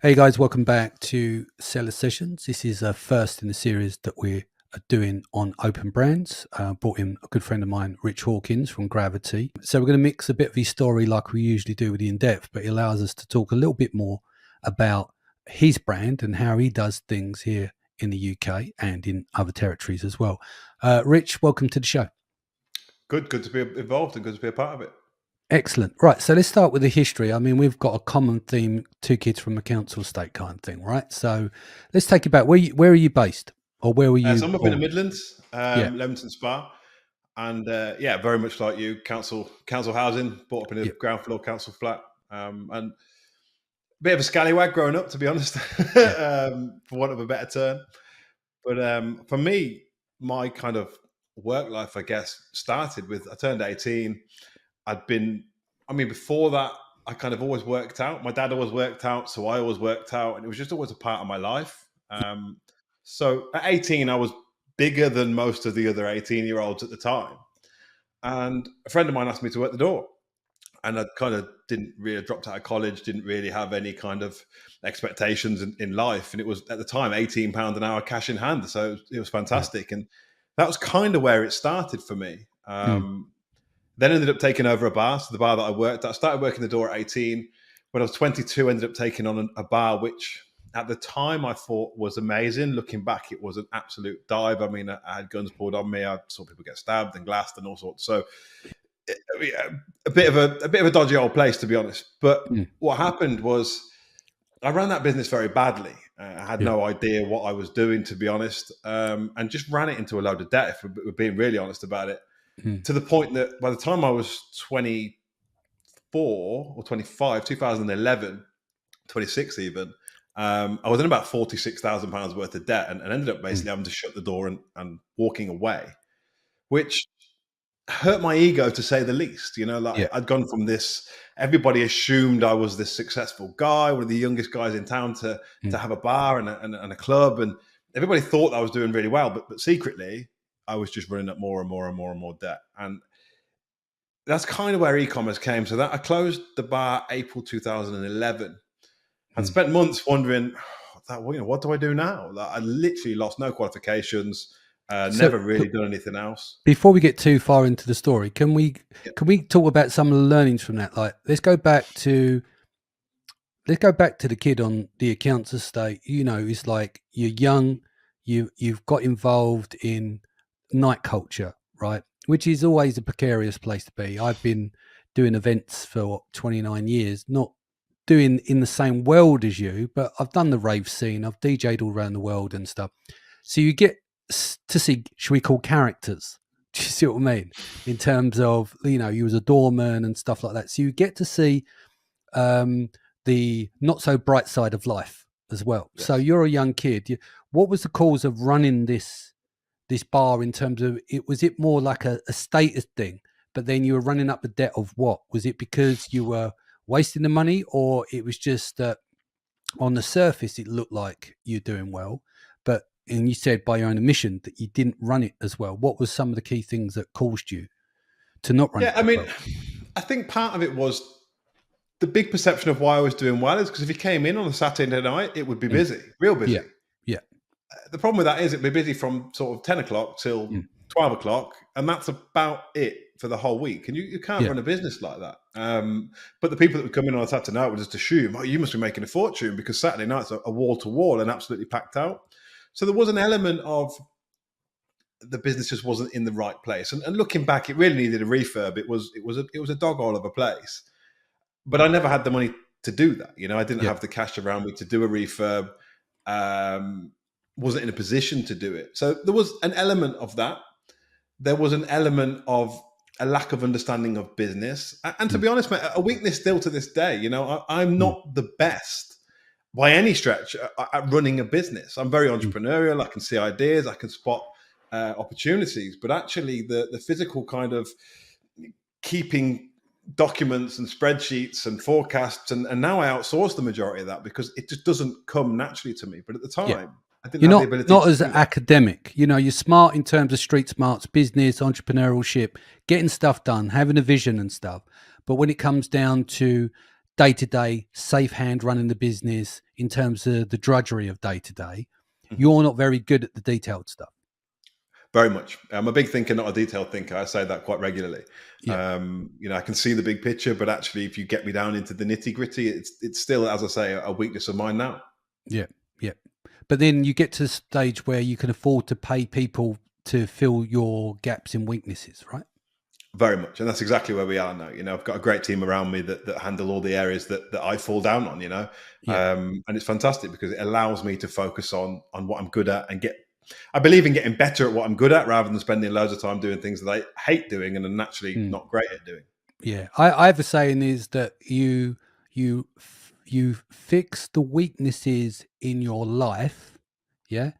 Hey guys, welcome back to Seller Sessions. This is a first in the series that we're doing on open brands. Brought in a good friend of mine, Rich Hawkins from Gravity. So we're going to mix a bit of his story like we usually do with the in-depth, but it allows us to talk a little bit more about his brand and how he does things here in the UK and in other territories as well. Rich, welcome to the show. Good to be involved and good to be a part of it. Excellent. Right. So let's start with the history. I mean, we've got a common theme, two kids from a council estate kind of thing, right? So let's take it back. Where are you based? Or where were you? So I'm up in the Midlands, Yeah. Leamington Spa. And very much like you, council housing, brought up in a ground floor council flat. And a bit of a scallywag growing up, to be honest, for want of a better term. But for me, my kind of work life, I guess, started with, I turned 18. Before that, I kind of always worked out. My dad always worked out, so I always worked out, and it was just always a part of my life. So at 18, I was bigger than most of the other 18-year-olds at the time. And a friend of mine asked me to work the door. And I kind of dropped out of college, didn't really have any kind of expectations in life. And it was, at the time, £18 an hour cash in hand. So it was fantastic. And that was kind of where it started for me. Then ended up taking over a bar, so the bar that I worked at. I started working the door at 18. When I was 22, ended up taking on a bar, which at the time I thought was amazing. Looking back, it was an absolute dive. I mean, I had guns pulled on me. I saw people get stabbed and glassed and all sorts. So a bit of a dodgy old place, to be honest. But what happened was I ran that business very badly. I had no idea what I was doing, to be honest, and just ran it into a load of debt, if we're being really honest about it. To the point that by the time I was 24 or 25, 2011, 26 even, I was in about £46,000 worth of debt and ended up basically having to shut the door and walking away, which hurt my ego, to say the least. I'd gone from this, everybody assumed I was this successful guy, one of the youngest guys in town to have a bar and a club, and everybody thought I was doing really well, but secretly I was just running up more and more and more and more debt. And that's kind of where e-commerce came. So that I closed the bar April 2011. I'd spent months wondering, what do I do now? I literally lost no qualifications, never really done anything else. Before we get too far into the story, can we talk about some of the learnings from that? Like, let's go back to the kid on the accounts estate. It's like you're young, you've got involved in night culture, right? Which is always a precarious place to be. I've been doing events for 29 years, not doing in the same world as you, but I've done the rave scene. I've DJ'd all around the world and stuff. So you get to see, should we call, characters? Do you see what I mean? In terms of, you was a doorman and stuff like that. So you get to see the not so bright side of life as well. Yes. So you're a young kid. What was the cause of running this bar in terms of was it more like a status thing, but then you were running up the debt of what? Was it because you were wasting the money, or it was just that on the surface it looked like you're doing well, and you said by your own admission that you didn't run it as well? What was some of the key things that caused you to not run it? Well? I think part of it was the big perception of why I was doing well is because if you came in on a Saturday night, it would be busy, real busy. Yeah. The problem with that is it'd be busy from sort of 10 o'clock till 12 o'clock, and that's about it for the whole week. And you can't run a business like that. But the people that would come in on a Saturday night would just assume, you must be making a fortune, because Saturday nights are wall to wall and absolutely packed out. So there was an element of the business just wasn't in the right place. And looking back, it really needed a refurb. It was a dog hole of a place. But I never had the money to do that. I didn't have the cash around me to do a refurb. Wasn't in a position to do it. So there was an element of that. There was an element of a lack of understanding of business. And to be honest, mate, a weakness still to this day. I'm not the best by any stretch at running a business. I'm very entrepreneurial. I can see ideas. I can spot opportunities. But actually the physical kind of keeping documents and spreadsheets and forecasts, and now I outsource the majority of that because it just doesn't come naturally to me. But at the time, I didn't have the ability. Not as academic. You're smart in terms of street smarts, business, entrepreneurship, getting stuff done, having a vision and stuff. But when it comes down to day-to-day, safe hand running the business in terms of the drudgery of day-to-day. Mhm. You're not very good at the detailed stuff. Very much. I'm a big thinker, not a detailed thinker. I say that quite regularly. Yeah. I can see the big picture, but actually, if you get me down into the nitty gritty, it's still, as I say, a weakness of mine now. Yeah. Yeah. But then you get to the stage where you can afford to pay people to fill your gaps and weaknesses, right? Very much, and that's exactly where we are now. I've got a great team around me that handle all the areas that I fall down on. Yeah. And it's fantastic because it allows me to focus on what I'm good at and get. I believe in getting better at what I'm good at rather than spending loads of time doing things that I hate doing and are naturally not great at doing. Yeah. I have a saying is that you fix the weaknesses in your life, yeah,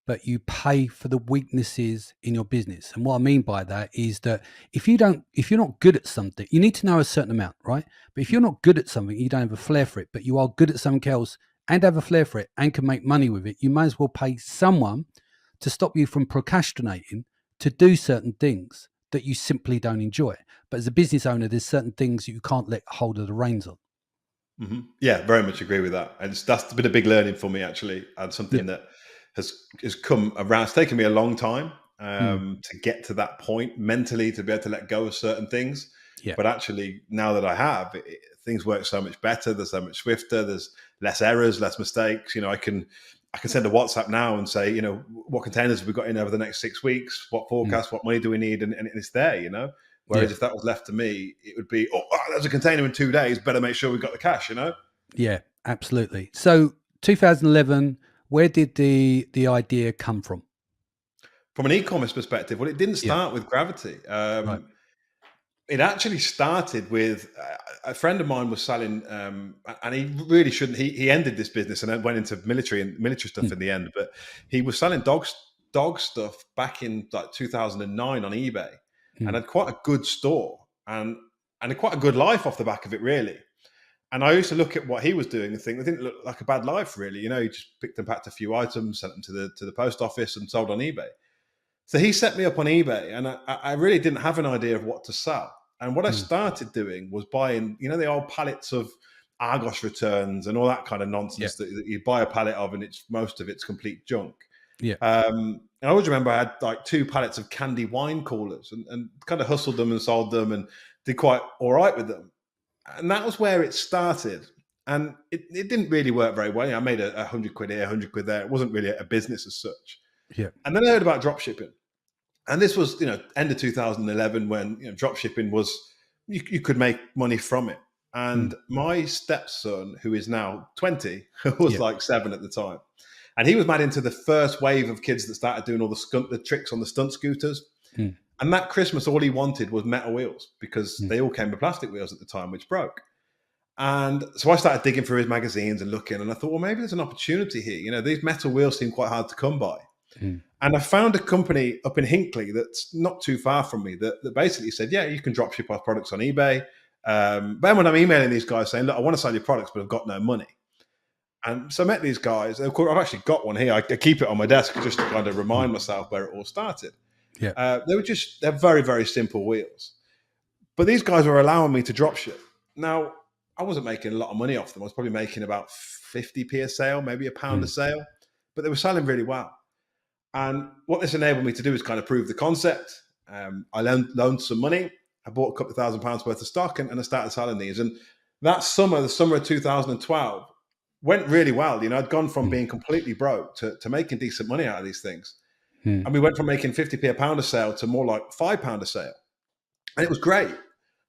but you pay for the weaknesses in your business. And what I mean by that is that if you're not good at something, you need to know a certain amount, right? But if you're not good at something, you don't have a flair for it, but you are good at something else and have a flair for it and can make money with it, you might as well pay someone to stop you from procrastinating to do certain things that you simply don't enjoy. But as a business owner, there's certain things that you can't let hold of the reins on. Mm-hmm. Yeah, very much agree with that. And that's been a big learning for me, actually, and Yeah. something that has come around. It's taken me a long time Mm. to get to that point mentally to be able to let go of certain things. Yeah. But actually, now that I have, things work so much better. They're so much swifter. There's less errors, less mistakes. I can send a WhatsApp now and say, what containers have we got in over the next 6 weeks? What forecast? What money do we need? And it's there. Whereas Yeah. if that was left to me, it would be, there's a container in 2 days. Better make sure we've got the cash, Yeah, absolutely. So 2011, where did the idea come from? From an e-commerce perspective, well, it didn't Yeah. start with Gravity. Right. It actually started with a friend of mine was selling, and he really shouldn't. He ended this business and then went into military stuff Mm. in the end. But he was selling dog stuff back in like 2009 on eBay, and Mm. had quite a good store and quite a good life off the back of it, really. And I used to look at what he was doing and think it didn't look like a bad life, really. He just picked and packed a few items, sent them to the post office, and sold on eBay. So he set me up on eBay, and I really didn't have an idea of what to sell. And what I Mm. started doing was buying, the old pallets of Argos returns and all that kind of nonsense that you buy a pallet of, and most of it's complete junk. Yeah. And I always remember I had like 2 pallets of candy wine coolers, and kind of hustled them and sold them, and did quite all right with them. And that was where it started. And it didn't really work very well. I made 100 quid here, 100 quid there. It wasn't really a business as such. Yeah. And then I heard about drop shipping. And this was, end of 2011 when drop shipping was, you could make money from it. And my stepson, who is now 20, was like 7 at the time. And he was mad into the first wave of kids that started doing all the tricks on the stunt scooters. Mm. And that Christmas, all he wanted was metal wheels because they all came with plastic wheels at the time, which broke. And so I started digging through his magazines and looking, and I thought, well, maybe there's an opportunity here. These metal wheels seem quite hard to come by. Mm. And I found a company up in Hinckley that's not too far from me that basically said, yeah, you can drop ship our products on eBay. But when I'm emailing these guys saying, look, I want to sell your products, but I've got no money. And so I met these guys. Of course, I've actually got one here. I keep it on my desk just to kind of remind myself where it all started. Yeah. They're very, very simple wheels. But these guys were allowing me to drop ship. Now, I wasn't making a lot of money off them. I was probably making about 50p a sale, maybe £1 a sale. But they were selling really well. And what this enabled me to do is kind of prove the concept. I loaned some money. I bought a couple of £1,000s worth of stock and I started selling these. And that summer, the summer of 2012, went really well. I'd gone from being completely broke to making decent money out of these things. And we went from making 50p a pound a sale to more like £5 a sale. And it was great.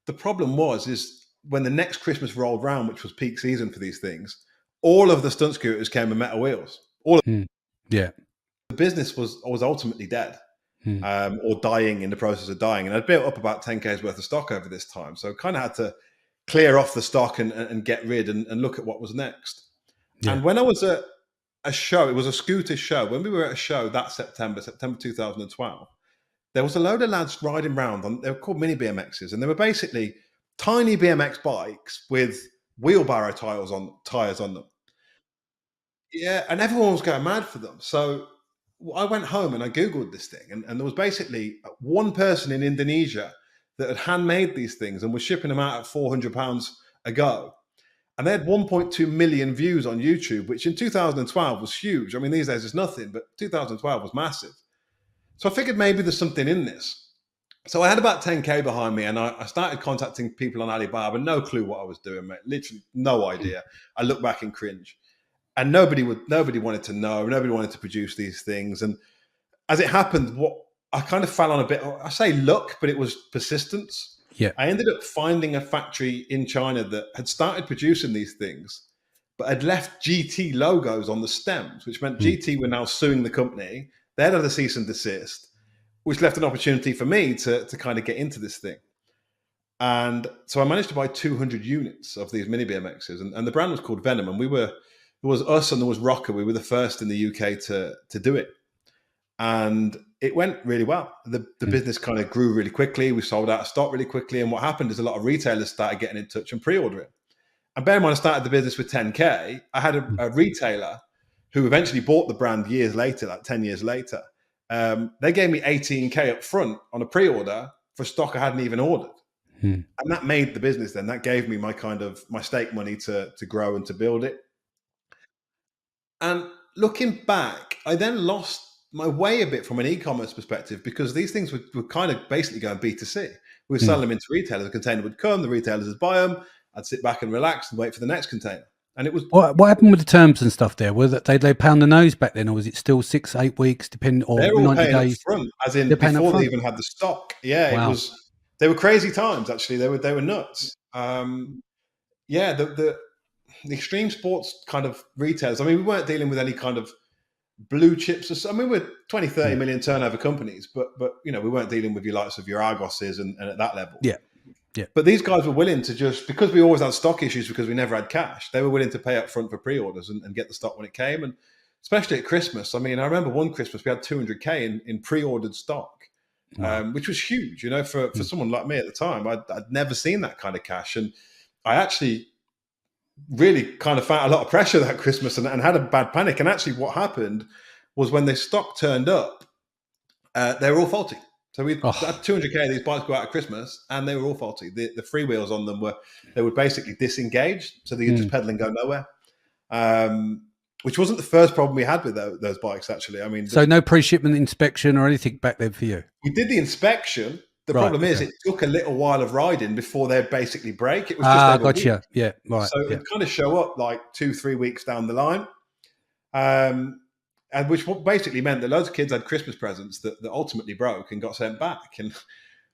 The problem is when the next Christmas rolled around, which was peak season for these things, all of the stunt scooters came with metal wheels. Yeah. The business was ultimately dead or dying in the process of dying. And I'd built up about 10K's worth of stock over this time. So I kind of had to clear off the stock and get rid and look at what was next. Yeah. And when I was at a show, it was a scooter show. When we were at a show that September 2012, there was a load of lads riding around. They were called mini BMXs. And they were basically tiny BMX bikes with wheelbarrow tires on them. Yeah, and everyone was going mad for them. So I went home and I Googled this thing, and there was basically one person in Indonesia that had handmade these things and was shipping them out at £400 a go. And they had 1.2 million views on YouTube, which in 2012 was huge. I mean, these days it's nothing, but 2012 was massive. So I figured maybe there's something in this. So I had about 10K behind me, and I started contacting people on Alibaba. No clue what I was doing, mate. Literally no idea. I look back and cringe. And nobody wanted to know. Nobody wanted to produce these things. And as it happened, what I kind of fell on a bit, I say luck, but it was persistence. Yeah. I ended up finding a factory in China that had started producing these things, but had left GT logos on the stems, which meant GT were now suing the company. They had a cease and desist, which left an opportunity for me to kind of get into this thing. And so I managed to buy 200 units of these mini BMXs, and the brand was called Venom. And it was us and there was Rocker. We were the first in the UK to do it. And it went really well. The business kind of grew really quickly. We sold out of stock really quickly. And what happened is a lot of retailers started getting in touch and pre-ordering. And bear in mind, I started the business with 10K. I had a retailer who eventually bought the brand years later, like 10 years later. They gave me 18K up front on a pre-order for stock I hadn't even ordered. And that made the business then. That gave me my stake money to grow and to build it. And looking back, I then lost my way a bit from an e-commerce perspective, because these things were kind of basically going B2C. We were selling them into retailers. A container would come, the retailers would buy them. I'd sit back and relax and wait for the next container. And it was what happened with the terms and stuff there? Was that they pound the nose back then, or was it still 6-8 weeks, depending, or they're all 90 paying days? up front, as in before they even had the stock. Yeah, wow. It was. They were crazy times. Actually, they were nuts. Yeah, the extreme sports kind of retailers. I mean, we weren't dealing with any kind of blue chips. I mean, we're 20, 30 million turnover companies, but we weren't dealing with your likes of your Argoses and at that level. Yeah. But these guys were willing to just, because we always had stock issues because we never had cash, they were willing to pay up front for pre-orders and get the stock when it came. And especially at Christmas, I mean, I remember one Christmas we had 200K in pre-ordered stock, which was huge, for someone like me at the time. I'd never seen that kind of cash. And I actually really kind of felt a lot of pressure that Christmas and had a bad panic. And actually what happened was when the stock turned up, they were all faulty. So we had 200K of these bikes go out at Christmas and they were all faulty. The freewheels on them were basically disengaged. So they could just pedal and go nowhere. Which wasn't the first problem we had with those bikes, actually. I mean, so no pre-shipment inspection or anything back then for you? We did the inspection. The problem is it took a little while of riding before they'd basically break. It was just over gotcha. a week. Yeah, right. So it would kind of show up like 2-3 weeks down the line. And which basically meant that loads of kids had Christmas presents that ultimately broke and got sent back. And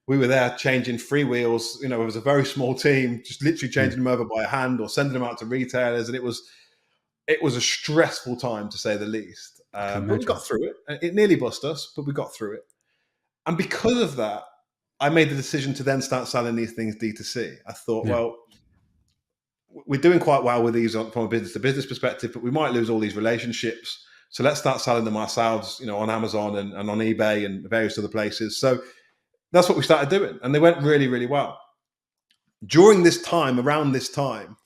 we were there changing freewheels. It was a very small team, just literally changing them over by hand or sending them out to retailers. And it was a stressful time, to say the least. But we got through it. It nearly bust us, but we got through it. And because of that, I made the decision to then start selling these things D2C. I thought, well, we're doing quite well with these from a business-to-business perspective, but we might lose all these relationships. So let's start selling them ourselves, on Amazon and on eBay and various other places. So that's what we started doing. And they went really, really well. Around this time,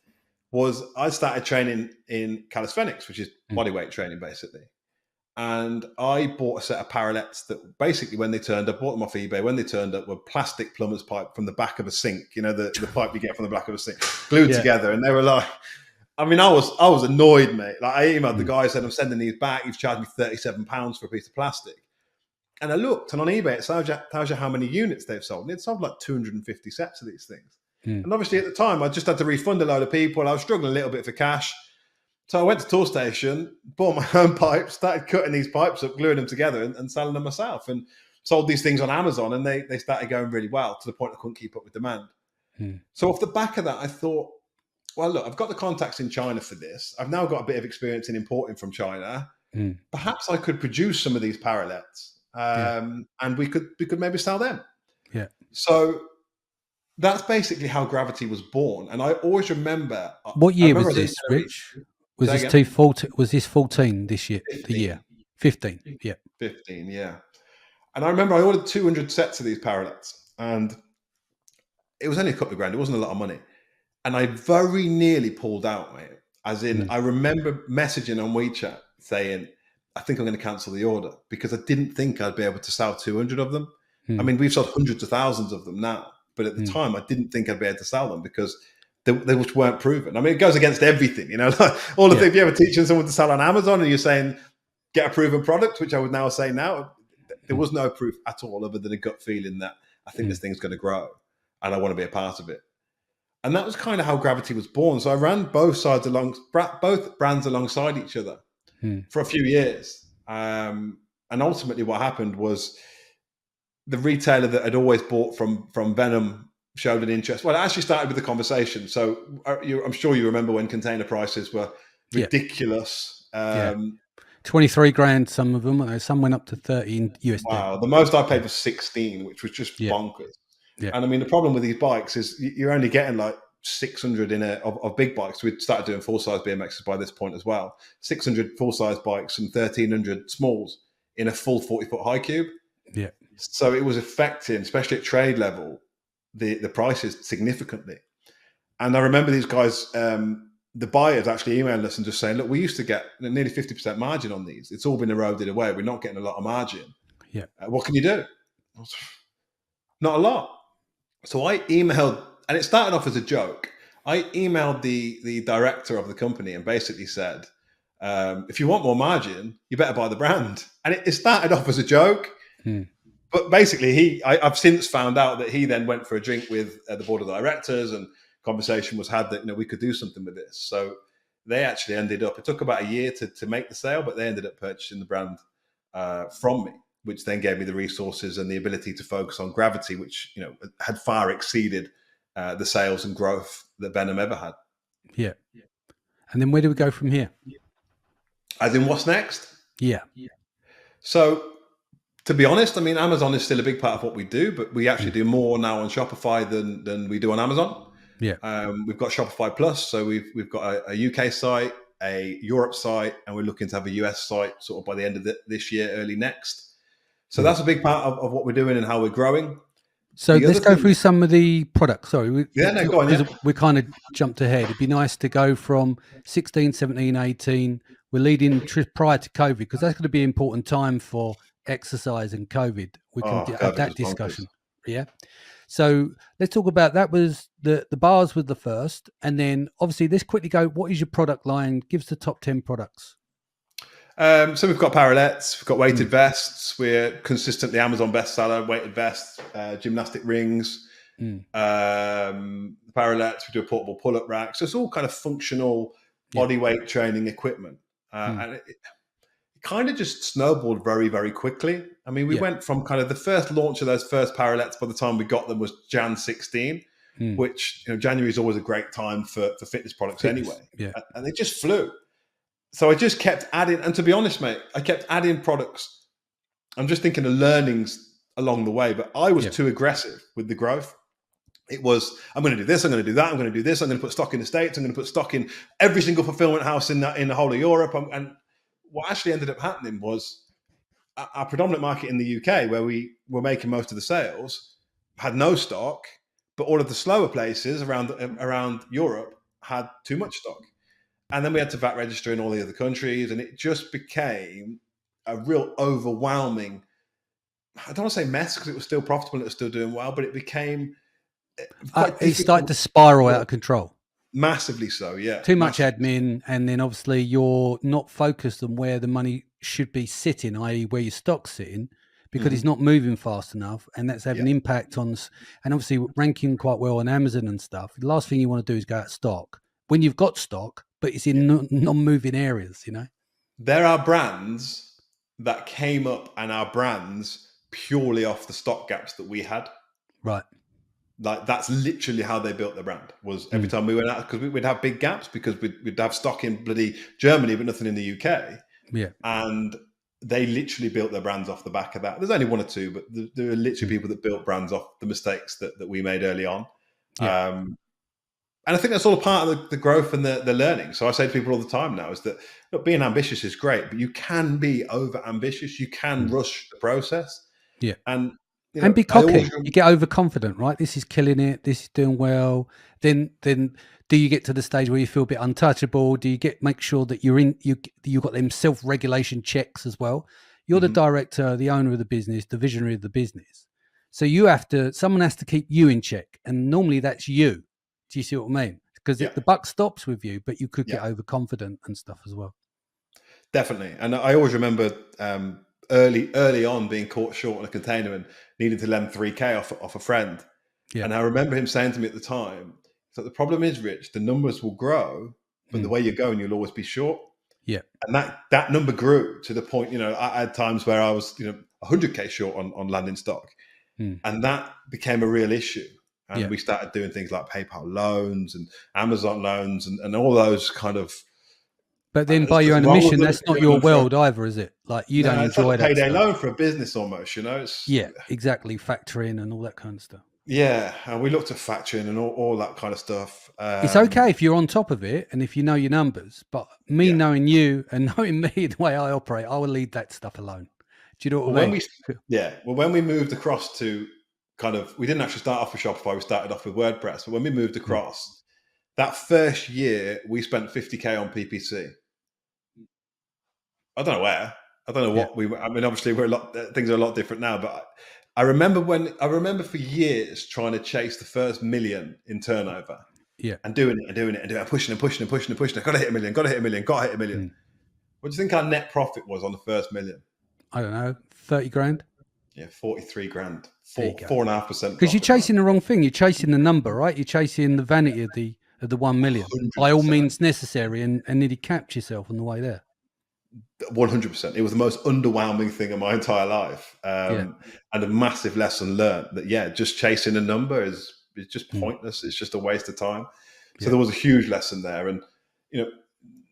I started training in calisthenics, which is bodyweight training, basically. And I bought a set of parallettes that basically, when they turned up, bought them off eBay. When they turned up, were plastic plumber's pipe from the back of a sink. The pipe you get from the back of a sink, glued together. And they were like, I mean, I was annoyed, mate. Like, I emailed the guy, said, I'm sending these back. You've charged me £37 for a piece of plastic. And I looked, and on eBay, it tells you how many units they've sold. And it sold like 250 sets of these things. And obviously at the time, I just had to refund a load of people. I was struggling a little bit for cash. So I went to Toolstation, bought my own pipes, started cutting these pipes up, gluing them together and selling them myself, and sold these things on Amazon, and they started going really well to the point I couldn't keep up with demand. So off the back of that, I thought, well, look, I've got the contacts in China for this. I've now got a bit of experience in importing from China. Perhaps I could produce some of these parallettes, and we could maybe sell them. Yeah. So that's basically how Gravity was born. And I always remember. What year was this, Rich? Was this 14 this year? 15. The year 15. Yeah. 15. Yeah. And I remember I ordered 200 sets of these parallettes, and it was only a couple of grand. It wasn't a lot of money. And I very nearly pulled out, mate. As in, I remember messaging on WeChat saying, I think I'm going to cancel the order, because I didn't think I'd be able to sell 200 of them. I mean, we've sold hundreds of thousands of them now, but at the time I didn't think I'd be able to sell them, because they just weren't proven. I mean, it goes against everything, you know. Like all the things, if you're ever teaching someone to sell on Amazon and you're saying get a proven product, which I would now say now, there was no proof at all other than a gut feeling that I think this thing's going to grow and I want to be a part of it. And that was kind of how Gravity was born. So I ran both brands alongside each other for a few years. And ultimately what happened was the retailer that had always bought from Venom showed an interest. Well, it actually started with the conversation. So I'm sure you remember when container prices were ridiculous. 23 grand, some of them. Some went up to 30 in USD. Wow. The most I paid was 16, which was just bonkers. Yeah. And I mean, the problem with these bikes is you're only getting like 600 of big bikes. We'd started doing full-size BMXs by this point as well. 600 full-size bikes and 1,300 smalls in a full 40-foot high cube. Yeah. So it was affecting, especially at trade level, the prices significantly. And I remember these guys, the buyers actually emailed us and just saying, look, we used to get nearly 50% margin on these. It's all been eroded away. We're not getting a lot of margin. Yeah. What can you do? Not a lot. So I emailed, and it started off as a joke. I emailed the director of the company and basically said, if you want more margin, you better buy the brand. And it started off as a joke. But basically, I've since found out that he then went for a drink with the board of directors, and conversation was had that we could do something with this. So they actually ended up. It took about a year to make the sale, but they ended up purchasing the brand from me, which then gave me the resources and the ability to focus on Gravity, which had far exceeded the sales and growth that Venom ever had. Yeah. And then where do we go from here? As in, what's next? Yeah. So, to be honest, I mean, Amazon is still a big part of what we do, but we actually do more now on Shopify than we do on Amazon. Yeah. We've got Shopify Plus, so we've got a UK site, a Europe site, and we're looking to have a US site sort of by the end of this year, early next. So that's a big part of what we're doing and how we're growing. So let's go through some of the products. Sorry. Go on. Yeah. We kind of jumped ahead. It'd be nice to go from 16, 17, 18. We're leading prior to COVID, because that's going to be an important time for exercise and COVID. We can have that discussion. Bonkers. Yeah. So let's talk about that. Was the bars were the first, and then obviously let's quickly go. What is your product line? Give us the top 10 products. So we've got parallettes, we've got weighted vests. We're consistently Amazon bestseller, weighted vests, gymnastic rings, parallettes. We do a portable pull-up rack. So it's all kind of functional body weight training equipment. And it kind of just snowballed very, very quickly. I mean, we went from kind of the first launch of those first parallettes by the time we got them was Jan 16, which January is always a great time for fitness products anyway. Yeah. And they just flew. So I just kept adding, and to be honest, mate, I kept adding products. I'm just thinking of learnings along the way, but I was too aggressive with the growth. It was, I'm going to do this, I'm going to do that, I'm going to do this, I'm going to put stock in the States, I'm going to put stock in every single fulfillment house in the whole of Europe. And what actually ended up happening was our predominant market in the UK, where we were making most of the sales, had no stock, but all of the slower places around Europe had too much stock. And then we had to VAT register in all the other countries, and it just became a real overwhelming, I don't want to say mess, because it was still profitable and it was still doing well, but it became it started to spiral out of control. Massively so, yeah. Too much admin, and then obviously you're not focused on where the money should be sitting, i.e. where your stock's sitting, because it's not moving fast enough, and that's having an impact on, and obviously ranking quite well on Amazon and stuff. The last thing you want to do is go out of stock when you've got stock, but it's in non-moving areas, There are brands that came up and our brands purely off the stock gaps that we had. Right. Like that's literally how they built their brand, was every time we went out, because we'd have big gaps because we'd have stock in bloody Germany, but nothing in the UK. Yeah. And they literally built their brands off the back of that. There's only one or two, but there are literally people that built brands off the mistakes that we made early on. Yeah. And I think that's all a part of the growth and the learning. So I say to people all the time now is that, look, being ambitious is great, but you can be over ambitious. You can rush the process. Yeah. And be cocky. You get overconfident, right? This is killing it. This is doing well. Then do you get to the stage where you feel a bit untouchable? Do you make sure that you got them self-regulation checks as well? You're the director, the owner of the business, the visionary of the business. So someone has to keep you in check. And normally that's you. Do you see what I mean? because Yeah. the buck stops with you, but you could Yeah. get overconfident and stuff as well. Definitely. And I always remember early on being caught short on a container and needing to lend 3K off a friend. Yeah. And I remember him saying to me at the time, so the problem is, Rich, the numbers will grow, but the way you're going, you'll always be short. Yeah. And that number grew to the point, I had times where I was, 100K short on landing stock. And that became a real issue. And we started doing things like PayPal loans and Amazon loans and all those kind of. But then by there's your own nothing wrong with admission, them that's if not you're your going for- world either, is it? Like you don't it's like enjoy a that payday stuff. loan for a business almost, It's, Yeah, exactly. Factoring and all that kind of stuff. Yeah, and we looked at factoring and all that kind of stuff. It's okay if you're on top of it and if you know your numbers, but me knowing you and knowing me the way I operate, I will leave that stuff alone. Do you know what I mean? When we moved across to we didn't actually start off with Shopify, we started off with WordPress, but when we moved across, that first year we spent 50K on PPC. I don't know where. I don't know what we were. I mean, obviously things are a lot different now, but I remember for years trying to chase the first million in turnover. Yeah. And doing it and pushing. I got to hit a million, got to hit a million. What do you think our net profit was on the first million? I don't know, 30 grand? Yeah, 43 grand. 4.5%. Because you're chasing the wrong thing. You're chasing the number, right? You're chasing the vanity of the 1 million. 100%. By all means necessary and nearly capped yourself on the way there. 100%. It was the most underwhelming thing in my entire life. And a massive lesson learned that, just chasing a number is just pointless. It's just a waste of time. So there was a huge lesson there. And,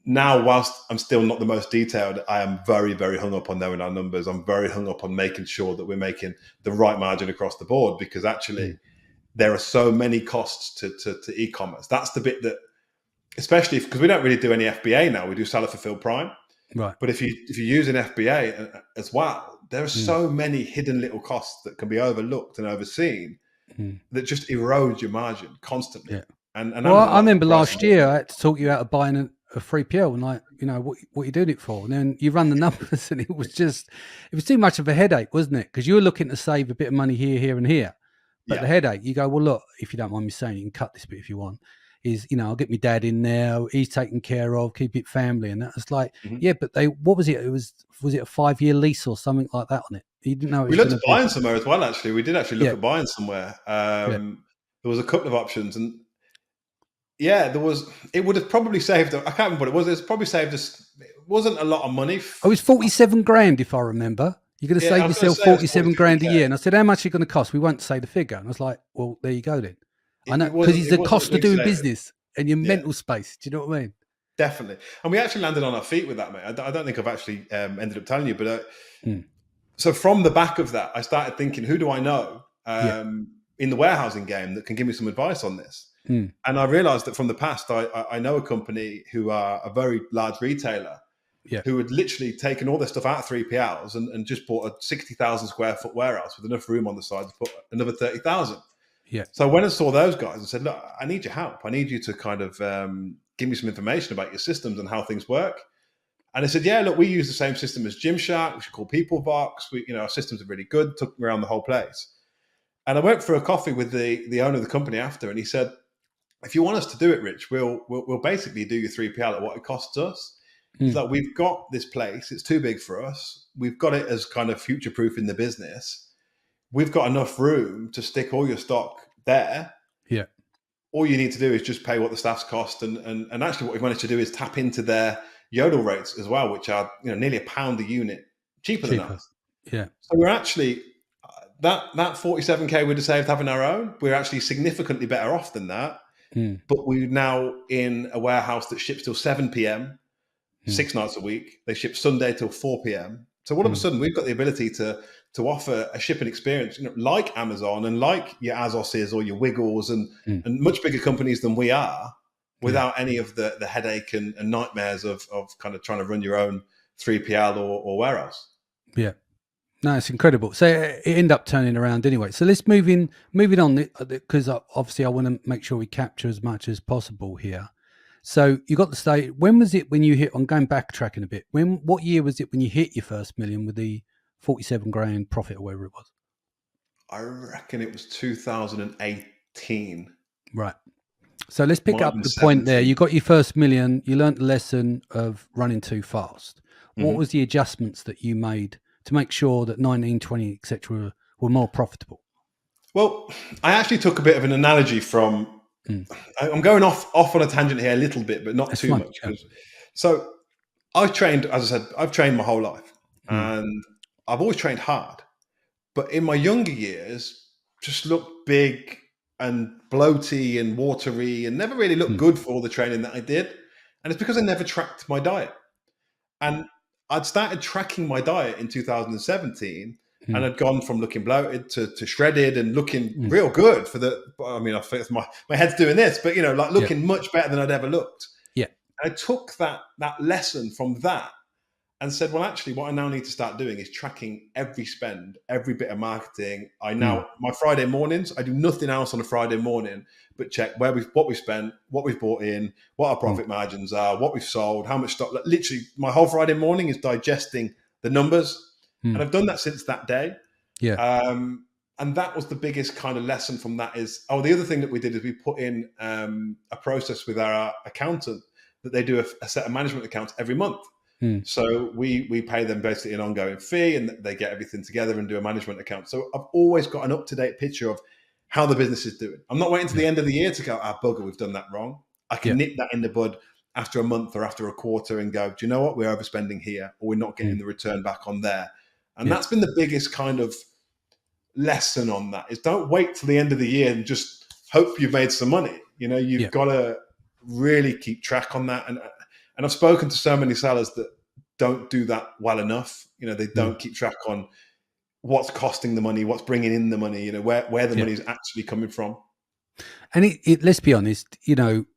now, whilst I'm still not the most detailed, I am very, very hung up on knowing our numbers. I'm very hung up on making sure that we're making the right margin across the board, because actually there are so many costs to e-commerce. That's the bit that, especially because we don't really do any FBA now, we do seller fulfilled prime. Right. But if you use an FBA as well, there are so many hidden little costs that can be overlooked and overseen that just erode your margin constantly. Yeah. And I remember last year I had to talk you out of buying a 3PL and like, what you doing it for? And then you run the numbers and it was too much of a headache, wasn't it? Because you were looking to save a bit of money here and here. But the headache, you go, well, look, if you don't mind me saying, you can cut this bit if you want, is, I'll get my dad in there, he's taken care of, keep it family. And that was like, but what was it? Was it a 5-year lease or something like that on it? You didn't know. We looked at buying somewhere as well, actually. We did actually look at buying somewhere. There was a couple of options and it would have probably saved, I can't remember what it was. It's probably saved us, it wasn't a lot of money. It was 47 grand, if I remember. You're going to save yourself 47 grand a year. And I said, how much are you going to cost? We won't say the figure. And I was like, well, there you go then. I know, because it's the cost of doing business and your mental space. Do you know what I mean? Definitely. And we actually landed on our feet with that, mate. I don't think I've actually ended up telling you, but so from the back of that, I started thinking, who do I know in the warehousing game that can give me some advice on this? And I realized that from the past, I know a company who are a very large retailer who had literally taken all their stuff out of 3PLs and just bought a 60,000 square foot warehouse with enough room on the side to put another 30,000. Yeah. So I went and saw those guys and said, look, I need your help. I need you to kind of give me some information about your systems and how things work. And they said, yeah, look, we use the same system as Gymshark, which is called PeopleVox. Our systems are really good. Took me around the whole place. And I went for a coffee with the owner of the company after, and he said, if you want us to do it, Rich, we'll basically do your 3PL at what it costs us. He's like, we've got this place. It's too big for us. We've got it as kind of future-proof in the business. We've got enough room to stick all your stock there. Yeah. All you need to do is just pay what the staff's cost. And actually what we've managed to do is tap into their yodel rates as well, which are nearly £1 a unit cheaper than us. Yeah. So we're actually, that 47K we'd have saved having our own, we're actually significantly better off than that. But we're now in a warehouse that ships till 7 p.m, 6 nights a week. They ship Sunday till 4 p.m. So all of a sudden we've got the ability to offer a shipping experience, like Amazon and like your Azoses or your Wiggles and much bigger companies than we are, without any of the headache and nightmares of kind of trying to run your own 3PL or warehouse. Yeah. No, it's incredible. So it ended up turning around anyway. So let's moving on, because obviously I want to make sure we capture as much as possible here. So you got the state. When was it when you hit, I'm going backtracking a bit. What year was it when you hit your first million with the 47 grand profit or whatever it was? I reckon it was 2018. Right. So let's pick Might have up been the point there. 17. You got your first million. You learnt the lesson of running too fast. What Mhm. was the adjustments that you made to make sure that 19, 20, etc. were more profitable? Well, I actually took a bit of an analogy from. Mm. I'm going off on a tangent here a little bit, but not That's too fine. much. Yeah. So I've trained, as I said, I've trained my whole life, Mm. and I've always trained hard. But in my younger years, just looked big and bloaty and watery, and never really looked Mm. good for all the training that I did. And it's because I never tracked my diet. And I'd started tracking my diet in 2017, and Mm. I'd gone from looking bloated to shredded and looking Mm. real good for the. I mean, I think my head's doing this, but like Yeah. looking much better than I'd ever looked. Yeah. And I took that lesson from that and said, well, actually, what I now need to start doing is tracking every spend, every bit of marketing. Mm. My Friday mornings, I do nothing else on a Friday morning but check what we've spent, what we've bought in, what our Mm. profit margins are, what we've sold, how much stock. Literally, my whole Friday morning is digesting the numbers, and Mm. I've done that since that day. Yeah. And that was the biggest kind of lesson from that. The other thing that we did is we put in a process with our accountant that they do a set of management accounts every month. Mm. So we pay them basically an ongoing fee, and they get everything together and do a management account. So I've always got an up-to-date picture of how the business is doing. I'm not waiting to the end of the year to go, bugger, we've done that wrong. I can nip that in the bud after a month or after a quarter and go, do you know what? We're overspending here, or we're not getting the return back on there. And that's been the biggest kind of lesson on that, is don't wait till the end of the year and just hope you've made some money. You've got to really keep track on that. And I've spoken to so many sellers that don't do that well enough. They don't keep track on what's costing the money, what's bringing in the money, where the money is actually coming from. And let's be honest,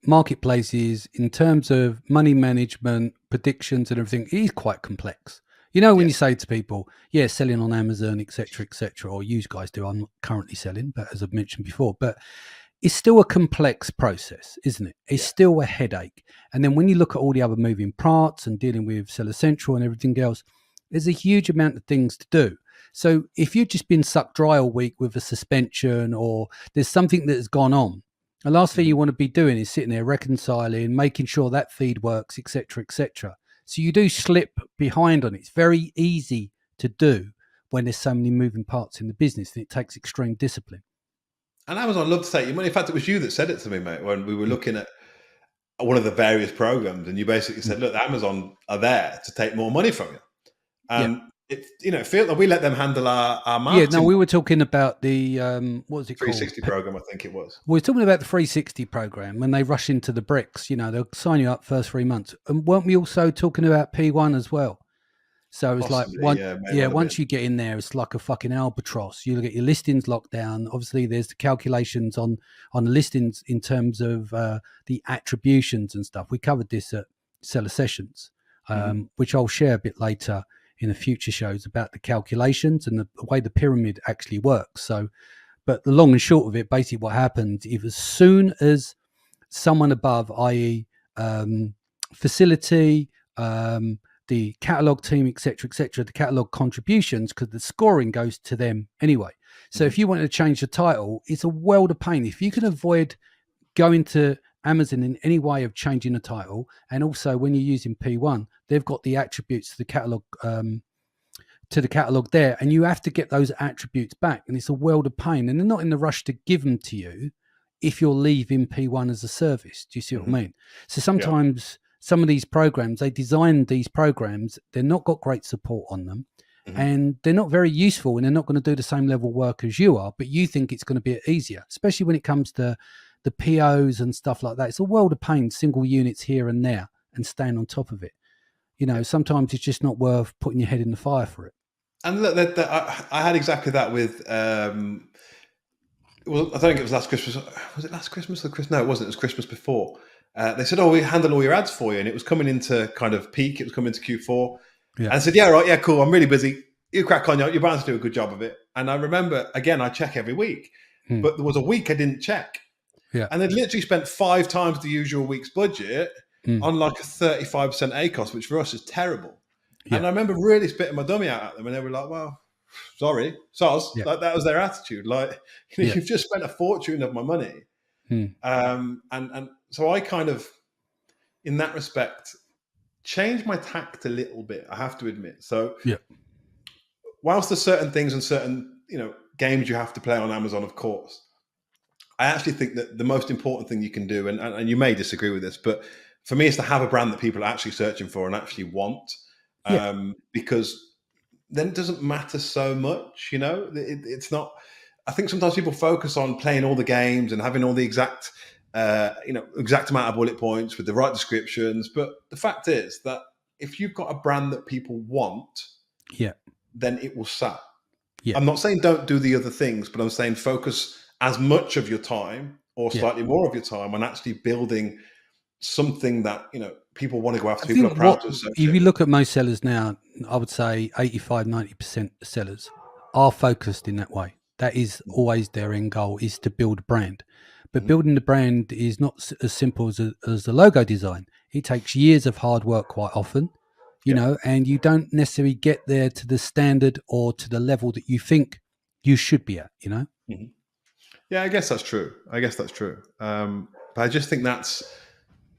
marketplaces in terms of money management, predictions and everything, it is quite complex. When you say to people, selling on Amazon, etc., or you guys do, I'm not currently selling, but as I've mentioned before, but it's still a complex process, isn't it? It's still a headache. And then when you look at all the other moving parts and dealing with Seller Central and everything else, there's a huge amount of things to do. So if you've just been sucked dry all week with a suspension, or there's something that has gone on, the last thing you want to be doing is sitting there reconciling, making sure that feed works, etc., etc. So you do slip behind on it. It's very easy to do when there's so many moving parts in the business, and it takes extreme discipline. And Amazon love to take your money. In fact, it was you that said it to me, mate, when we were looking at one of the various programs, and you basically said, look, Amazon are there to take more money from you. And it feels like we let them handle our marketing. Yeah, no, we were talking about the, what was it 360 called? program, I think it was. We were talking about the 360 program when they rush into the bricks, they'll sign you up first 3 months. And weren't we also talking about P1 as well? So it's Possibly, once you get in there, it's like a fucking albatross. You'll get your listings locked down. Obviously, there's the calculations on the listings in terms of the attributions and stuff. We covered this at Seller Sessions, which I'll share a bit later in the future shows about the calculations and the way the pyramid actually works. So, but the long and short of it, basically what happened, if as soon as someone above, i.e. facility, the catalog team, etc., the catalog contributions, because the scoring goes to them anyway. So if you wanted to change the title, it's a world of pain. If you can avoid going to Amazon in any way of changing the title, and also when you're using P1, they've got the attributes to the catalog there, and you have to get those attributes back, and it's a world of pain. And they're not in the rush to give them to you if you're leaving P1 as a service. Do you see what I mean? So sometimes some of these programs, they design these programs, they're not got great support on them, and they're not very useful, and they're not going to do the same level of work as you are, but you think it's going to be easier, especially when it comes to the POs and stuff like that. It's a world of pain, single units here and there, and staying on top of it. Sometimes it's just not worth putting your head in the fire for it. And look, I had exactly that with. Well, I think it was last Christmas. Was it last Christmas or Christmas? No, it wasn't. It was Christmas before. They said, we handle all your ads for you. And it was coming into kind of peak. It was coming into Q4. Yeah. And I said, yeah, right. Yeah, cool. I'm really busy. You crack on. You're bound to do a good job of it. And I remember, again, I check every week. But there was a week I didn't check. Yeah. And they'd literally spent 5 times the usual week's budget on like a 35% ACOS, which for us is terrible. Yeah. And I remember really spitting my dummy out at them. And they were like, well, sorry, soz. Yeah. Like that was their attitude. Like, you've just spent a fortune of my money. And so I kind of, in that respect, changed my tact a little bit, I have to admit. So Yeah. whilst there's certain things and certain, games you have to play on Amazon, of course, I actually think that the most important thing you can do, and you may disagree with this, but for me, is to have a brand that people are actually searching for and actually want, Yeah. because then it doesn't matter so much. It's not. I think sometimes people focus on playing all the games and having all the exact amount of bullet points with the right descriptions. But the fact is that if you've got a brand that people want, Yeah. then it will sell. Yeah. I'm not saying don't do the other things, but I'm saying focus as much of your time or Yeah. slightly more of your time on actually building something that people want to go after. I People are think proud what to if associate you with. look at most sellers now, I would say 85-90% of sellers are focused in that way. That is always their end goal, is to build a brand. But Mhm. building the brand is not as simple as the logo design. It takes years of hard work quite often, Yeah. and you don't necessarily get there to the standard or to the level that you think you should be at. Mhm. Yeah, I guess that's true. But I just think that's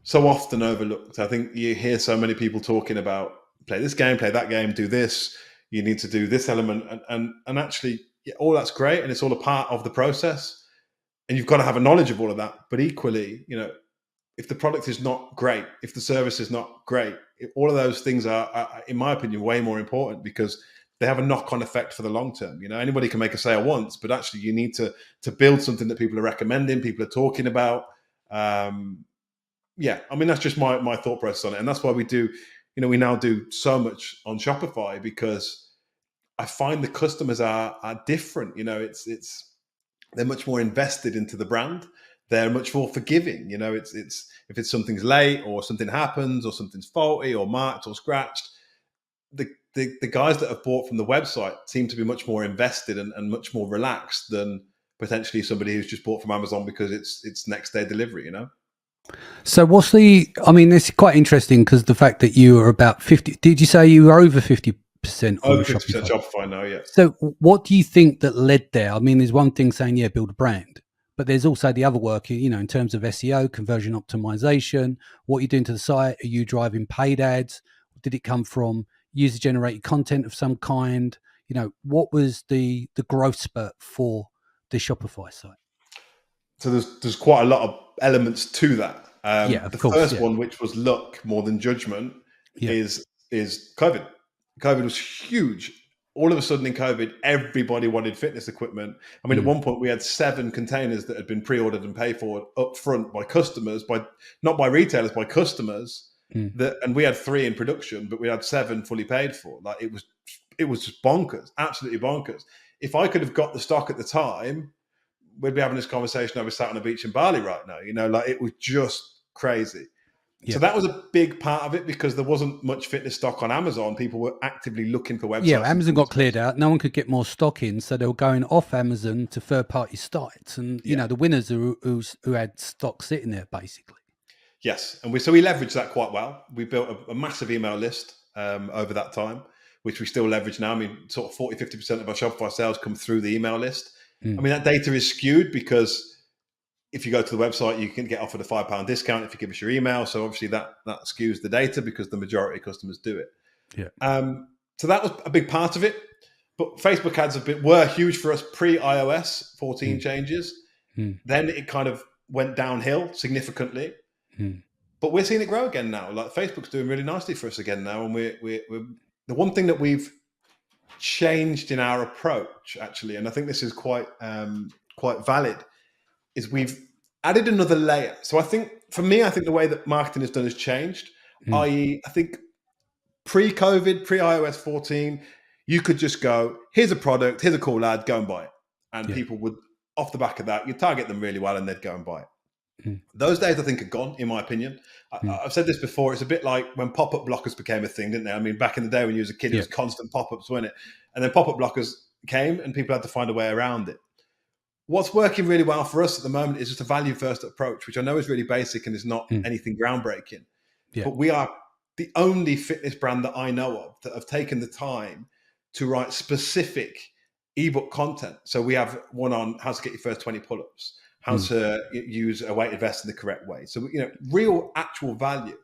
so often overlooked. I think you hear so many people talking about play this game, play that game, do this. You need to do this element, and actually, yeah, all that's great, and it's all a part of the process. And you've got to have a knowledge of all of that. But equally, if the product is not great, if the service is not great, all of those things are, in my opinion, way more important because they have a knock-on effect for the long term. Anybody can make a sale once, but actually you need to build something that people are recommending, people are talking about. Yeah, I mean, that's just my thought process on it. And that's why we now do so much on Shopify, because I find the customers are different. It's they're much more invested into the brand. They're much more forgiving. It's if it's something's late or something happens or something's faulty or marked or scratched, the guys that have bought from the website seem to be much more invested and much more relaxed than potentially somebody who's just bought from Amazon because it's next day delivery. So I mean, it's quite interesting because the fact that you are about 50, did you say you were over 50% on Over 50% Shopify? Shopify now, yeah. So what do you think that led there? I mean, there's one thing saying, yeah, build a brand, but there's also the other work, in terms of SEO, conversion optimization, what you're doing to the site. Are you driving paid ads? Did it come from user generated content of some kind? What was the growth spurt for the Shopify site? So there's quite a lot of elements to that. Yeah, of The course. first Yeah. one, which was luck more than judgment, Yeah. is COVID. COVID was huge. All of a sudden in COVID, everybody wanted fitness equipment. I mean, at Mm, one point we had 7 containers that had been pre-ordered and paid for up front by customers, by not by retailers, by customers. mm. And we had 3 in production, but we had 7 fully paid for. Like it was just bonkers, absolutely bonkers. If I could have got the stock at the time, we'd be having this conversation over sat on a beach in Bali right now. Like it was just crazy. So Yeah. that was a big part of it because there wasn't much fitness stock on Amazon. People were actively looking for Yeah, websites. Amazon got cleared out. No one could get more stock in, so they were going off Amazon to third-party sites, and Yeah. the winners are who had stock sitting there, basically. Yes, and we leveraged that quite well. We built a massive email list over that time, which we still leverage now. I mean, sort of 40-50% of our Shopify sales come through the email list. I Mm. mean, that data is skewed because if you go to the website, you can get offered a £5 discount if you give us your email. So obviously that skews the data because the majority of customers do it. Yeah. So that was a big part of it. But Facebook ads were huge for us pre-iOS 14 Mm. changes. Mm. Then it kind of went downhill significantly. Mm. But we're seeing it grow again now. Like Facebook's doing really nicely for us again now. And we're the one thing that we've changed in our approach, actually, and I think this is quite valid, is we've added another layer. So I think the way that marketing is done has changed. Mm. I.e., I think pre-COVID, pre-iOS 14, you could just go, here's a product, here's a cool ad, go and buy it. And Yeah. people would, off the back of that, you target them really well and they'd go and buy it. Mm. Those days, I think, are gone, in my opinion. Mm. I've said this before. It's a bit like when pop-up blockers became a thing, didn't they? I mean, back in the day when you was a kid, it Yeah. was constant pop-ups, wasn't it? And then pop-up blockers came and people had to find a way around it. What's working really well for us at the moment is just a value-first approach, which I know is really basic and is not Mm. anything groundbreaking. Yeah. But we are the only fitness brand that I know of that have taken the time to write specific ebook content. So we have one on how to get your first 20 pull-ups, how to use a weighted vest in the correct way. So, real actual value.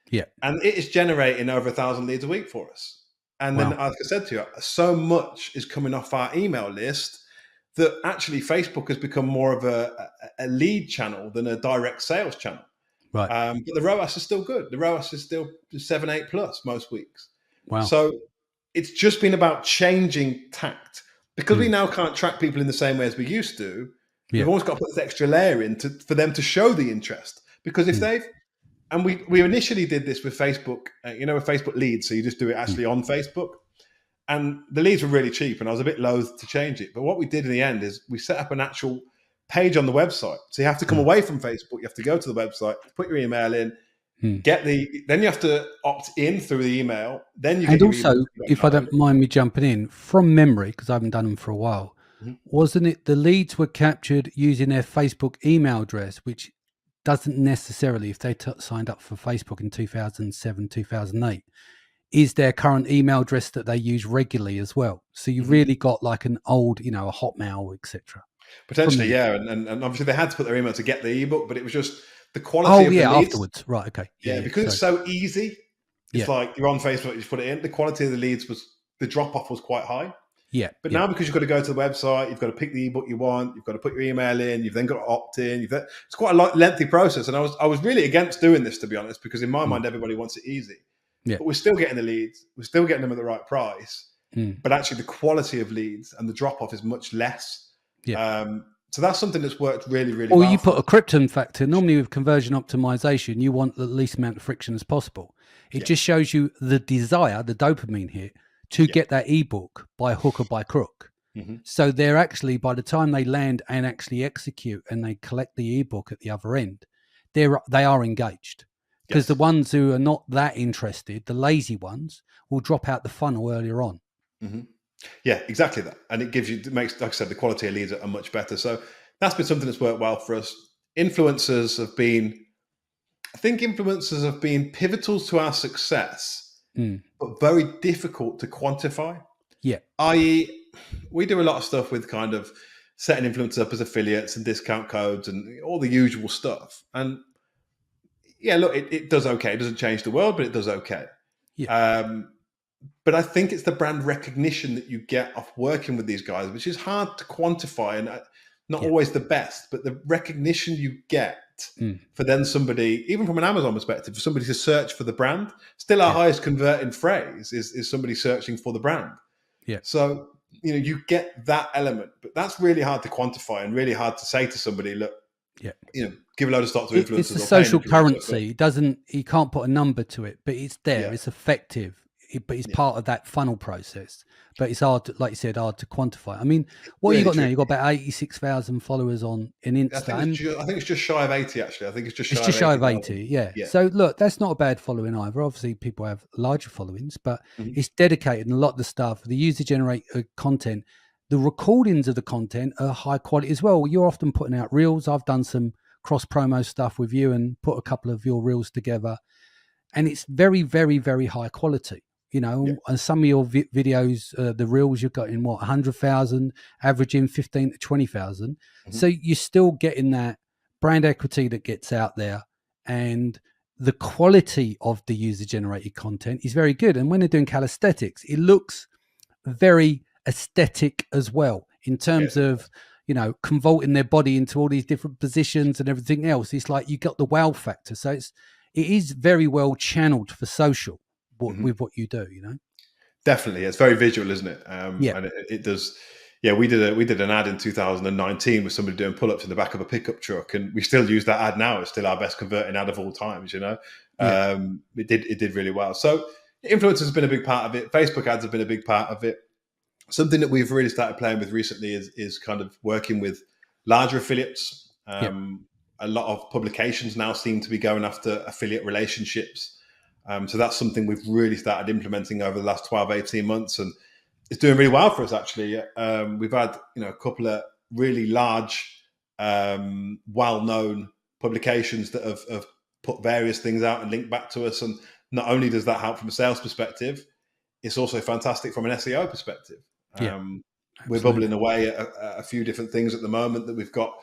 Yeah. And it is generating over 1,000 leads a week for us. And then, like I said to you, so much is coming off our email list that actually Facebook has become more of a lead channel than a direct sales channel. Right. But the ROAS is still good. The ROAS is still 7, 8 plus most weeks. Wow. So it's just been about changing tact. Because we now can't track people in the same way as we used to, we've always got to put this extra layer in for them to show the interest. Because if they've, and we initially did this with Facebook, with Facebook leads, so you just do it actually on Facebook. And the leads were really cheap, and I was a bit loath to change it. But what we did in the end is we set up an actual page on the website. So you have to come away from Facebook. You have to go to the website, put your email in, then you have to opt in through the email. Then you get. And also, if I don't mind me jumping in, from memory, because I haven't done them for a while, wasn't it the leads were captured using their Facebook email address, which doesn't necessarily, if they signed up for Facebook in 2007, 2008, is their current email address that they use regularly as well. So you really got like an old, a Hotmail, etc. Potentially, yeah. And obviously they had to put their email to get the ebook, but it was just the quality of the leads. Afterwards. Right, okay. Yeah, because it's so easy. It's like you're on Facebook, you just put it in. The quality of the leads the drop-off was quite high. Yeah. But now because you've got to go to the website, you've got to pick the ebook you want, you've got to put your email in, you've then got to opt in. It's quite a lengthy process. And I was really against doing this, to be honest, because in my mind, everybody wants it easy. Yeah. But we're still getting the leads. We're still getting them at the right price. But actually the quality of leads and the drop-off is much less. Yeah. So that's something that's worked really, really well. Or you put a Krypton factor. Normally with conversion optimization, you want the least amount of friction as possible. It just shows you the desire, the dopamine hit, to get that ebook by hook or by crook. So they're actually, by the time they land and actually execute and they collect the ebook at the other end, they are engaged. Because the ones who are not that interested, the lazy ones, will drop out the funnel earlier on. Yeah, exactly that. And it makes, like I said, the quality of leads are much better. So that's been something that's worked well for us. Influencers have been pivotal to our success, but very difficult to quantify. Yeah. I.e., we do a lot of stuff with kind of setting influencers up as affiliates and discount codes and all the usual stuff. And yeah, look, it does okay. It doesn't change the world, but it does okay. Yeah. But I think it's the brand recognition that you get off working with these guys, which is hard to quantify and not always the best, but the recognition you get for then somebody, even from an Amazon perspective, for somebody to search for the brand, still our highest converting phrase is somebody searching for the brand. Yeah. So, you get that element, but that's really hard to quantify and really hard to say to somebody, look, give a load of stock to influencers. It's a social currency. You can't put a number to it, but it's there. Yeah. It's effective. But it's part of that funnel process. But it's hard, like you said, hard to quantify. I mean, what have you got now? You've got about 86,000 followers on Insta. I think it's just shy of 80, actually. I think it's just shy of 80, yeah. So, look, that's not a bad following either. Obviously, people have larger followings, but it's dedicated. And a lot of the stuff, the user-generated content, the recordings of the content are high quality as well. You're often putting out reels. I've done some cross-promo stuff with you and put a couple of your reels together. And it's very, very, very high quality. And some of your videos, the reels you've got in 100,000, averaging 15 to 20,000. So you're still getting that brand equity that gets out there, and the quality of the user generated content is very good. And when they're doing calisthenics, it looks very aesthetic as well in terms of, convolting their body into all these different positions and everything else. It's like you got the wow factor. So it is very well channeled for social. With what you do, definitely, it's very visual, isn't it? And it does. Yeah, we did an ad in 2019 with somebody doing pull-ups in the back of a pickup truck, and we still use that ad now. It's still our best converting ad of all times. It did really well. So influencers has been a big part of it. Facebook ads have been a big part of it. Something that we've really started playing with recently is kind of working with larger affiliates. A lot of publications now seem to be going after affiliate relationships. So that's something we've really started implementing over the last 12, 18 months. And it's doing really well for us, actually. We've had, a couple of really large, well-known publications that have put various things out and linked back to us. And not only does that help from a sales perspective, it's also fantastic from an SEO perspective. We're bubbling away at a few different things at the moment that we've got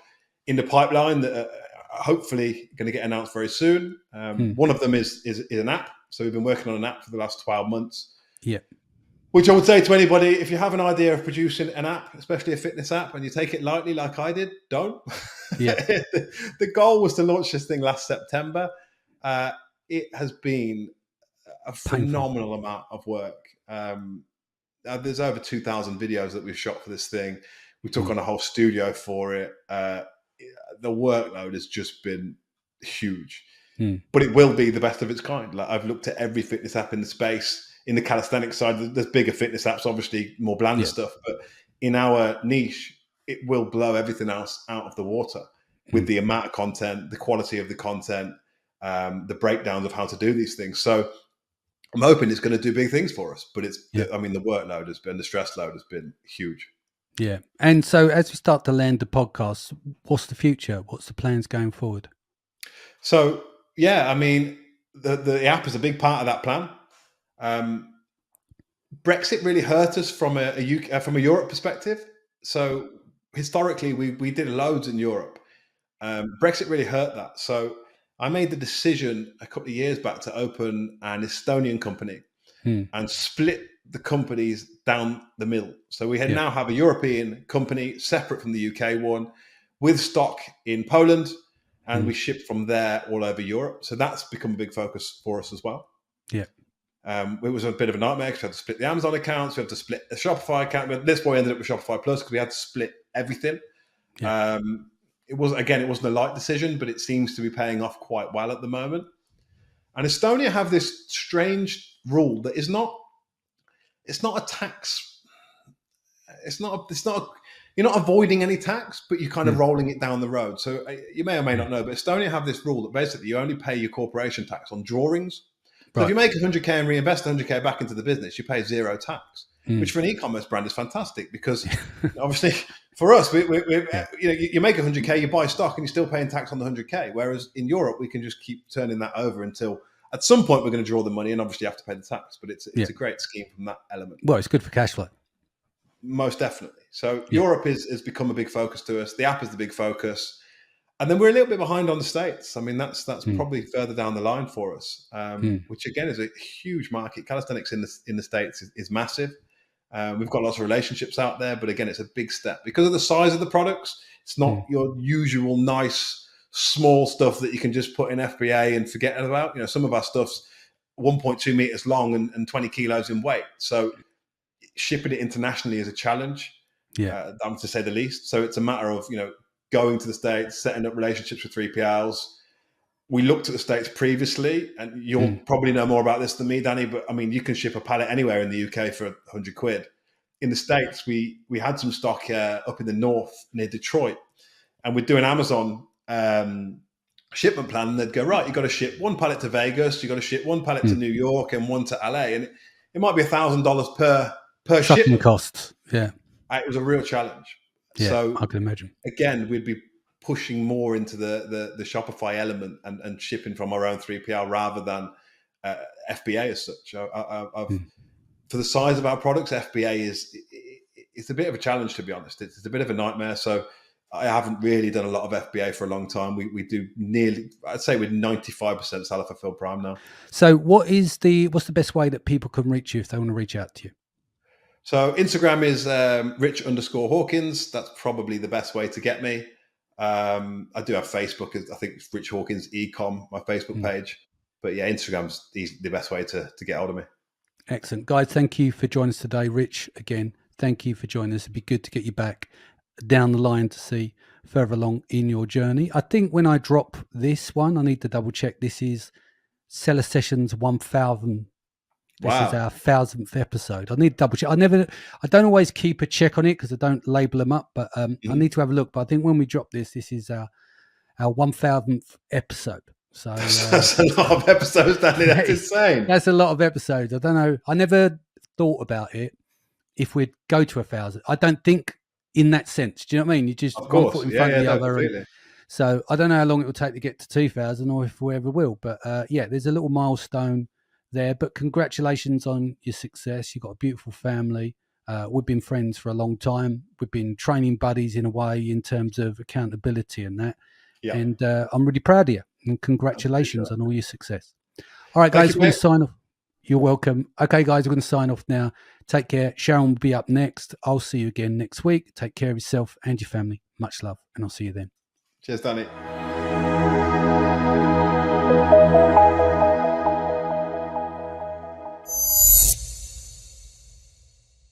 in the pipeline that are hopefully going to get announced very soon. One of them is an app. So we've been working on an app for the last 12 months. Yeah. Which I would say to anybody, if you have an idea of producing an app, especially a fitness app, and you take it lightly like I did, don't. Yeah. The goal was to launch this thing last September. It has been a phenomenal amount of work. There's over 2,000 videos that we've shot for this thing. We took on a whole studio for it. The workload has just been huge. But it will be the best of its kind. Like, I've looked at every fitness app in the space. In the calisthenics side, there's bigger fitness apps, obviously more bland stuff. But in our niche, it will blow everything else out of the water with the amount of content, the quality of the content, the breakdowns of how to do these things. So I'm hoping it's going to do big things for us. But I mean, the workload has been, the stress load has been huge. Yeah. And so as we start to land the podcast, what's the future? What's the plans going forward? So, yeah, I mean, the app is a big part of that plan. Brexit really hurt us from a Europe perspective. So historically, we did loads in Europe. Brexit really hurt that. So I made the decision a couple of years back to open an Estonian company and split the companies down the middle. So we now have a European company separate from the UK one with stock in Poland, and we ship from there all over Europe. So that's become a big focus for us as well. Yeah. It was a bit of a nightmare because we had to split the Amazon accounts, we had to split the Shopify account. But this boy ended up with Shopify Plus because we had to split everything. Yeah. It wasn't a light decision, but it seems to be paying off quite well at the moment. And Estonia have this strange rule that it's not a tax. You're not avoiding any tax, but you're kind of rolling it down the road. So you may or may not know, but Estonia have this rule that basically you only pay your corporation tax on drawings. So if you make 100K and reinvest 100K back into the business, you pay zero tax, which for an e-commerce brand is fantastic because obviously for us, you make 100K, you buy stock and you're still paying tax on the 100K. Whereas in Europe, we can just keep turning that over until at some point we're going to draw the money and obviously have to pay the tax. But it's a great scheme from that element. Well, it's good for cash flow. Most definitely. So Europe has become a big focus to us. The app is the big focus. And then we're a little bit behind on the States. I mean, that's probably further down the line for us, which again is a huge market. Calisthenics in the States is massive. We've got lots of relationships out there, but again, it's a big step because of the size of the products. It's not your usual nice small stuff that you can just put in FBA and forget about. Some of our stuff's 1.2 meters long and 20 kilos in weight. So shipping it internationally is a challenge, to say the least. So it's a matter of, going to the States, setting up relationships with 3PLs. We looked at the States previously, and you'll probably know more about this than me, Danny, but I mean, you can ship a pallet anywhere in the UK for 100 quid. In the States, we had some stock up in the north near Detroit, and we'd do an Amazon shipment plan, and they'd go, right, you've got to ship one pallet to Vegas, you've got to ship one pallet to New York and one to LA, and it might be $1,000 per shipment costs. Yeah. It was a real challenge. Yeah, so I can imagine. Again, we'd be pushing more into the Shopify element and shipping from our own 3PL rather than FBA as such. For the size of our products, FBA it's a bit of a challenge, to be honest. It's a bit of a nightmare. So I haven't really done a lot of FBA for a long time. We do I'd say we're 95% seller fulfilled prime now. So what's the best way that people can reach you if they want to reach out to you? So Instagram is Rich_Hawkins. That's probably the best way to get me. I do have Facebook. I think it's Rich Hawkins Ecom, my Facebook page. But yeah, Instagram's the best way to get hold of me. Excellent. Guys, thank you for joining us today. Rich, again, thank you for joining us. It'd be good to get you back down the line to see further along in your journey. I think when I drop this one, I need to double check. This is Seller Sessions 1000. This is our 1000th episode. I need to double check. I don't always keep a check on it because I don't label them up, but I need to have a look. But I think when we drop this is our 1000th episode. So that's a lot of episodes, Danny. That's insane. That's a lot of episodes. I don't know. I never thought about it if we'd go to 1000. I don't think in that sense. Do you know what I mean? You just one foot in front of the other. So I don't know how long it will take to get to 2000 or if we ever will. But there's a little milestone there. But congratulations on your success. You've got a beautiful family. We've been friends for a long time. We've been training buddies in a way in terms of accountability and that. Yeah. And I'm really proud of you. And congratulations on all your success. All right, guys, we're going to sign off. You're welcome. Okay, guys, we're going to sign off now. Take care. Sharon will be up next. I'll see you again next week. Take care of yourself and your family. Much love, and I'll see you then. Cheers, Danny.